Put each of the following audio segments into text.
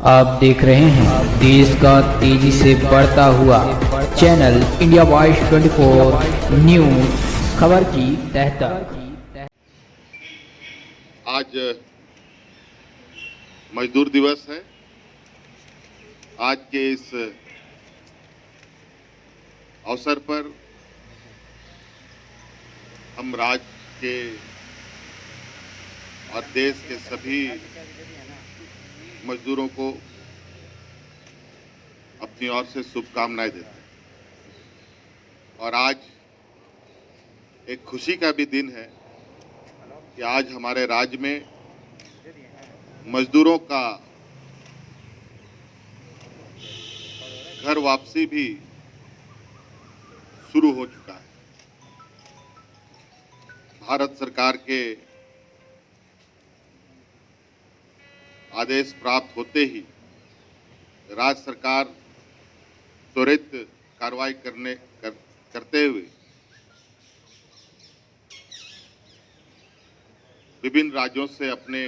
आप देख रहे हैं देश का तेजी से बढ़ता हुआ चैनल इंडिया वॉइस 24 न्यूज, खबर की तह तक। आज मजदूर दिवस है। आज के इस अवसर पर हम राज्य के और देश के सभी मजदूरों को अपनी ओर से शुभकामनाएं देते हैं। और आज एक खुशी का भी दिन है कि आज हमारे राज्य में मजदूरों का घर वापसी भी शुरू हो चुका है। भारत सरकार के आदेश प्राप्त होते ही राज्य सरकार त्वरित कार्रवाई करते हुए विभिन्न राज्यों से अपने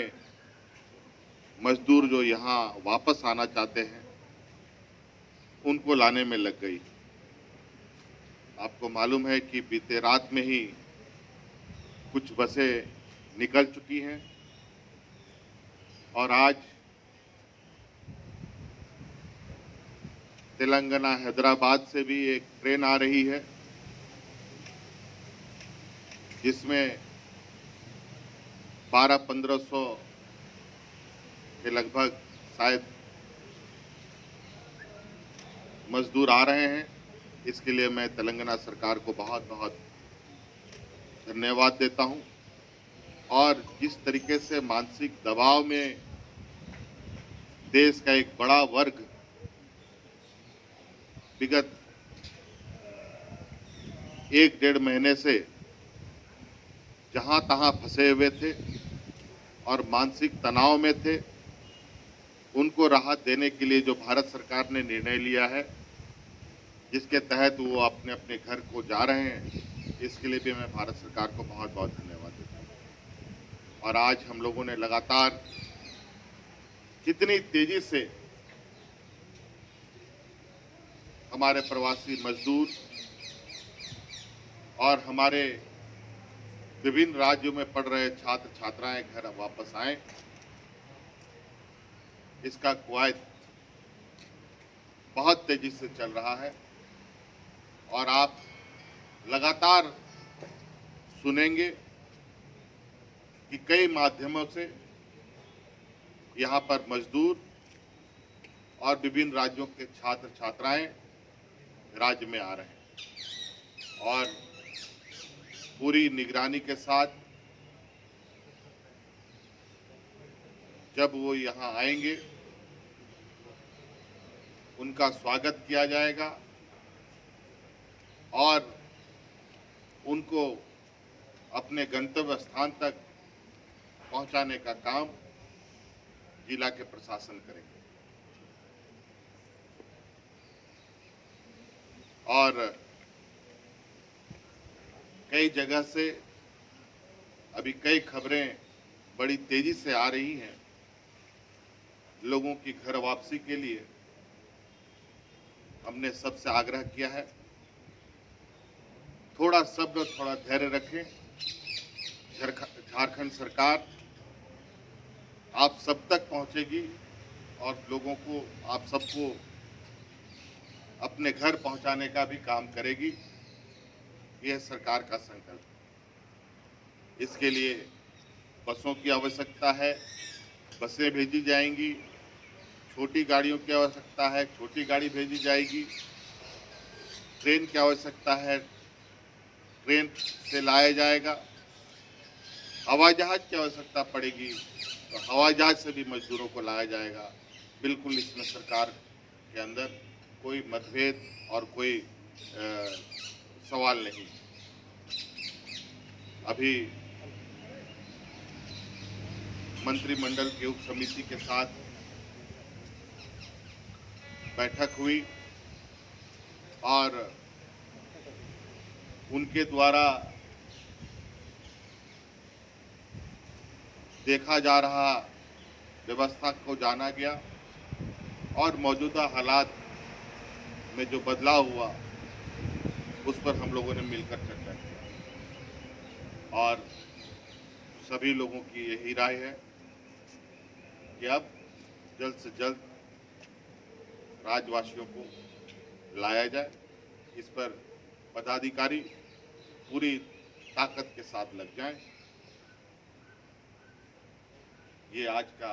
मजदूर जो यहाँ वापस आना चाहते हैं उनको लाने में लग गई। आपको मालूम है कि बीते रात में ही कुछ बसें निकल चुकी हैं और आज तेलंगाना हैदराबाद से भी एक ट्रेन आ रही है जिसमें 1200-1500 के लगभग शायद मजदूर आ रहे हैं। इसके लिए मैं तेलंगाना सरकार को बहुत बहुत धन्यवाद देता हूं। और जिस तरीके से मानसिक दबाव में देश का एक बड़ा वर्ग विगत 1-1.5 महीने से जहां तहां फंसे हुए थे और मानसिक तनाव में थे, उनको राहत देने के लिए जो भारत सरकार ने निर्णय लिया है, जिसके तहत वो अपने अपने घर को जा रहे हैं, इसके लिए भी मैं भारत सरकार को बहुत बहुत धन्यवाद देता हूँ। और आज हम लोगों ने लगातार कितनी तेजी से हमारे प्रवासी मजदूर और हमारे विभिन्न राज्यों में पढ़ रहे छात्र छात्राएं घर वापस आए, इसका कवायद बहुत तेजी से चल रहा है। और आप लगातार सुनेंगे कि कई माध्यमों से यहाँ पर मजदूर और विभिन्न राज्यों के छात्र छात्राएं राज्य में आ रहे हैं और पूरी निगरानी के साथ जब वो यहाँ आएंगे उनका स्वागत किया जाएगा और उनको अपने गंतव्य स्थान तक पहुंचाने का काम जिला के प्रशासन करेंगे। और कई जगह से अभी कई खबरें बड़ी तेजी से आ रही हैं लोगों की घर वापसी के लिए। हमने सबसे आग्रह किया है, थोड़ा सब्र, थोड़ा धैर्य रखें। झारखंड सरकार आप सब तक पहुंचेगी और लोगों को, आप सबको अपने घर पहुंचाने का भी काम करेगी। यह सरकार का संकल्प है। इसके लिए बसों की आवश्यकता है, बसें भेजी जाएंगी। छोटी गाड़ियों की आवश्यकता है, छोटी गाड़ी भेजी जाएगी। ट्रेन की आवश्यकता है, ट्रेन से लाया जाएगा। हवाई जहाज की आवश्यकता पड़ेगी तो हवाई जहाज से भी मजदूरों को लाया जाएगा। बिल्कुल इसमें सरकार के अंदर कोई मतभेद और कोई सवाल नहीं। अभी मंत्रिमंडल की उप समिति के साथ बैठक हुई और उनके द्वारा देखा जा रहा व्यवस्था को जाना गया और मौजूदा हालात में जो बदलाव हुआ उस पर हम लोगों ने मिलकर चर्चा की और सभी लोगों की यही राय है कि अब जल्द से जल्द राज्यवासियों को लाया जाए। इस पर पदाधिकारी पूरी ताकत के साथ लग जाएं। ये आज का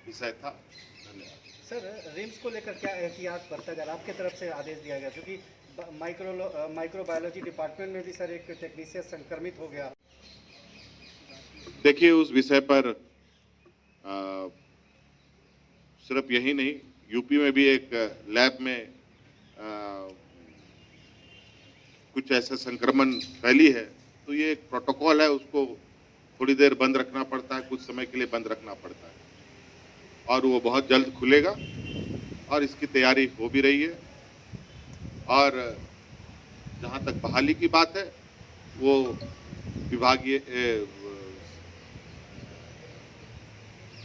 विषय था। धन्यवाद। सर, रिम्स को लेकर क्या एहतियात बरता जा रहा है? आपके तरफ से आदेश दिया गया, क्योंकि माइक्रोबायोलॉजी डिपार्टमेंट में भी सर एक टेक्नीशियन संक्रमित हो गया। देखिए, उस विषय पर सिर्फ यही नहीं, यूपी में भी एक लैब में कुछ ऐसा संक्रमण फैली है, तो ये एक प्रोटोकॉल है, उसको थोड़ी देर बंद रखना पड़ता है, कुछ समय के लिए बंद रखना पड़ता है और वो बहुत जल्द खुलेगा और इसकी तैयारी हो भी रही है। और जहाँ तक बहाली की बात है, वो विभागीय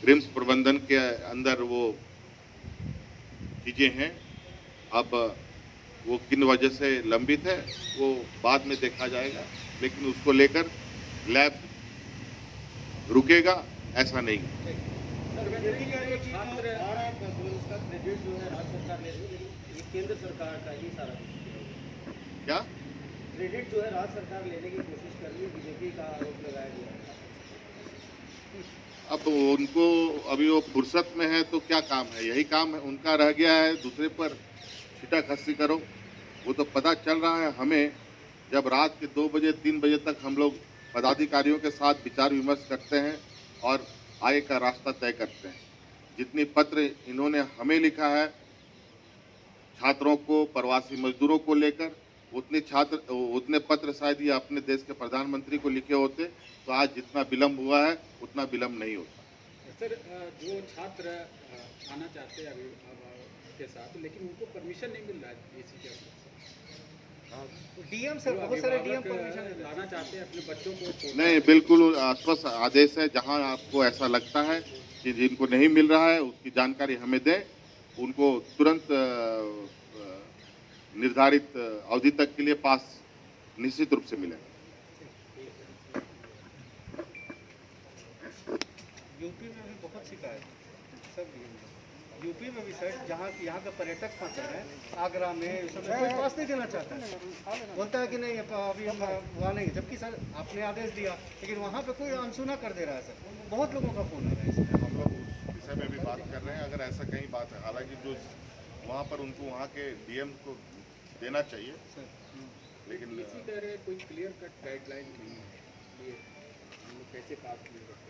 रिम्स प्रबंधन के अंदर वो चीजें हैं। अब वो किन वजह से लंबित है वो बाद में देखा जाएगा, लेकिन उसको लेकर लैब रुकेगा ऐसा नहीं। छात्र उसका क्रेडिट जो है राज्य सरकार ले रही है, लेकिन ये केंद्र सरकार का ही सारा क्या क्रेडिट जो है राज्य सरकार लेने की कोशिश कर रही है, बीजेपी का आरोप लगाया गया है। अब उनको अभी वो फुर्सत में है तो क्या काम है, यही काम है उनका रह गया है, दूसरे पर छिटा खस्सी करो। वो तो पता चल रहा है हमें, जब रात के 2 बजे 3 बजे तक हम लोग पदाधिकारियों के साथ विचार विमर्श करते हैं और आगे का रास्ता तय करते हैं। जितनी पत्र इन्होंने हमें लिखा है छात्रों को, प्रवासी मजदूरों को लेकर, उतने पत्र शायद ये अपने देश के प्रधानमंत्री को लिखे होते तो आज जितना विलम्ब हुआ है उतना विलम्ब नहीं होता। सर, जो छात्र आना चाहते हैं अभिभावक के साथ, लेकिन उनको परमिशन नहीं मिल रहा है एसी के। डीएम सर, बहुत सारे डीएम परमिशन लाना चाहते हैं अपने बच्चों को। नहीं, बिल्कुल स्पष्ट आदेश है। जहां आपको ऐसा लगता है कि जिनको नहीं मिल रहा है उसकी जानकारी हमें दें, उनको तुरंत निर्धारित अवधि तक के लिए पास निश्चित रूप से मिलेगा। यूपी में भी बहुत शिकायत सब, यूपी में भी सर, जहाँ यहाँ का पर्यटक फंसे हैं आगरा में, सब कोई पास नहीं देना चाहता है, बोलता है कि नहीं अभी हम वहाँ नहीं, जबकि सर आपने आदेश दिया, लेकिन वहाँ पे कोई अनसुना कर दे रहा है सर। बहुत लोगों का फोन आ रहा है इसमें। हम लोग उस विषय में भी बात कर रहे हैं। अगर ऐसा कहीं बात है, हालांकि जो वहाँ पर उनको वहाँ के डीएम को देना चाहिए, लेकिन इसी तरह कोई क्लियर कट गाइडलाइन नहीं है, इसलिए हम लोग कैसे पास नहीं करते।